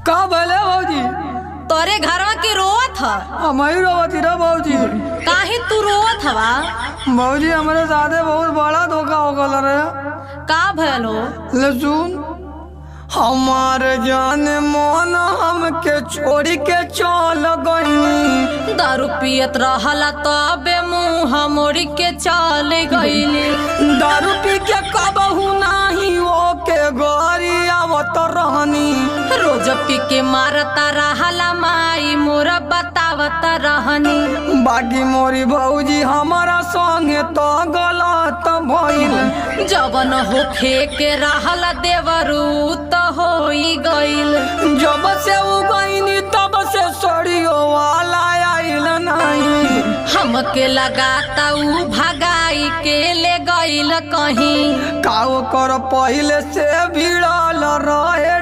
का भले भौजी? तोरे घरवा की रोवत ह? हमारी रोवती रे भौजी। काहे तू रोवत हवा? भौजी हमारे साथे बहुत बड़ा धोखा हो गल रे। का भलो? ले सुन, हमारे जान मन हमके छोड़ के चल गई। दारू पियत रहला तबे मुँह मोड़ के चल गईली। दारू पी के कबहू नाही ओके गोरी आवत रहनी। रोज पी के मारता रहला माई मोरा बतावत रहनी। बाकी मोरी भौजी हमारा संगे तो गलत भइल। जवन होखे के रहला देवरू तो होई गईल। जब से उ गईनी तब से सड़ियो वाला आइल नहीं। हमके लगाता उ भगाई के ले गईल कहीं। काओ कर पहले से भिड़ल रहे